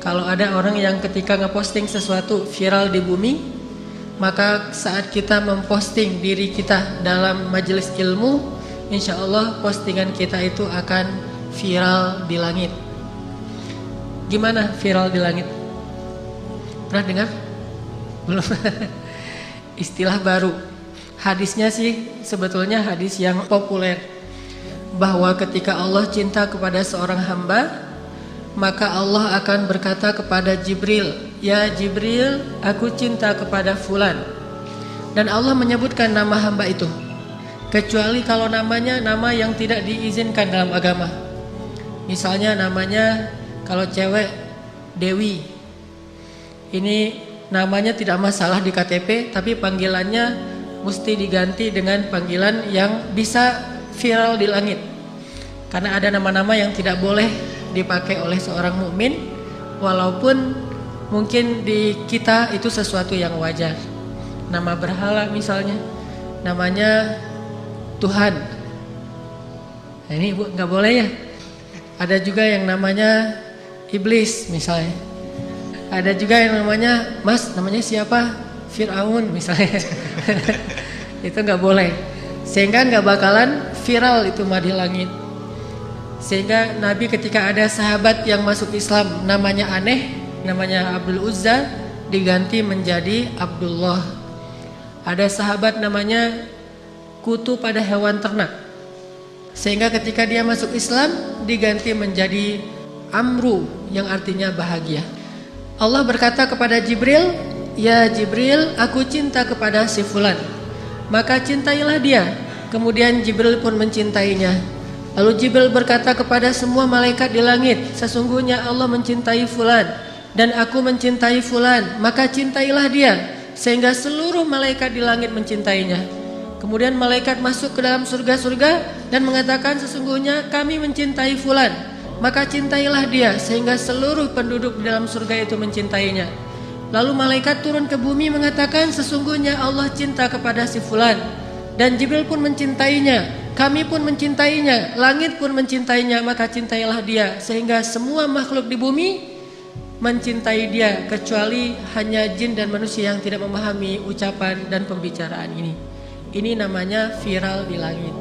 Kalau ada orang yang ketika ngeposting sesuatu viral di bumi, maka saat kita memposting diri kita dalam majelis ilmu, insya Allah postingan kita itu akan viral di langit. Gimana viral di langit? Pernah dengar? Belum. Istilah baru. Hadisnya sih sebetulnya hadis yang populer, bahwa ketika Allah cinta kepada seorang hamba, maka Allah akan berkata kepada Jibril, "Ya Jibril, aku cinta kepada fulan." Dan Allah menyebutkan nama hamba itu, kecuali kalau namanya nama yang tidak diizinkan dalam agama. Misalnya namanya kalau cewek Dewi, ini namanya tidak masalah di KTP, tapi panggilannya mesti diganti dengan panggilan yang bisa viral di langit. Karena ada nama-nama yang tidak boleh dipakai oleh seorang mukmin, walaupun mungkin di kita itu sesuatu yang wajar. Nama berhala misalnya, namanya Tuhan. Nah, ini Bu nggak boleh ya. Ada juga yang namanya iblis misalnya. Ada juga yang namanya Mas, namanya siapa? Fir'aun misalnya. Itu nggak boleh. Sehingga nggak bakalan viral itu mah di langit. Sehingga Nabi ketika ada sahabat yang masuk Islam namanya aneh, namanya Abdul Uzza, diganti menjadi Abdullah. Ada sahabat namanya kutu pada hewan ternak, sehingga ketika dia masuk Islam diganti menjadi Amru, yang artinya bahagia. Allah berkata kepada Jibril, "Ya Jibril, aku cinta kepada si fulan." Maka cintailah dia. Kemudian Jibril pun mencintainya. Lalu Jibril berkata kepada semua malaikat di langit, "Sesungguhnya Allah mencintai fulan dan aku mencintai fulan, maka cintailah dia." Sehingga seluruh malaikat di langit mencintainya. Kemudian malaikat masuk ke dalam surga-surga dan mengatakan, "Sesungguhnya kami mencintai fulan, maka cintailah dia." Sehingga seluruh penduduk di dalam surga itu mencintainya. Lalu malaikat turun ke bumi mengatakan, "Sesungguhnya Allah cinta kepada si fulan." Dan Jibril pun mencintainya, kami pun mencintainya, langit pun mencintainya, maka cintailah dia. Sehingga semua makhluk di bumi mencintai dia, kecuali hanya jin dan manusia yang tidak memahami ucapan dan pembicaraan ini. Ini namanya viral di langit.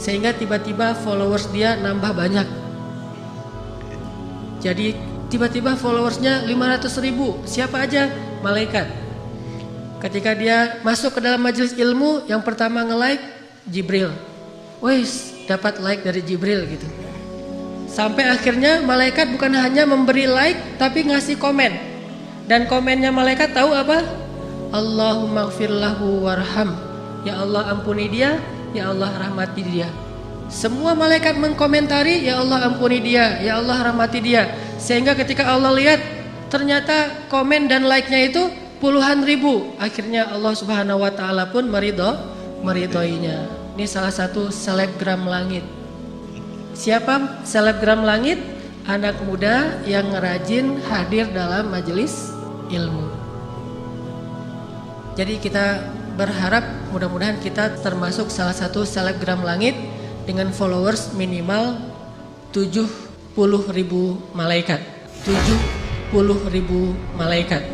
Sehingga tiba-tiba followers dia nambah banyak. Jadi tiba-tiba followersnya 500.000. Siapa aja? Malaikat. Ketika dia masuk ke dalam majelis ilmu, yang pertama nge-like Jibril. Wes, dapat like dari Jibril gitu. Sampai akhirnya malaikat bukan hanya memberi like, tapi ngasih komen. Dan komennya malaikat tahu apa? Allahumma gfir lahu warham. Ya Allah ampuni dia, ya Allah rahmati dia. Semua malaikat mengkomentari, ya Allah ampuni dia, ya Allah rahmati dia. Sehingga ketika Allah lihat, ternyata komen dan like-nya itu puluhan ribu. Akhirnya Allah Subhanahu wa taala pun meridhoinya. Ini salah satu selebgram langit. Siapa selebgram langit? Anak muda yang rajin hadir dalam majelis ilmu. Jadi kita berharap mudah-mudahan kita termasuk salah satu selebgram langit dengan followers minimal 70.000 malaikat. 70.000 malaikat.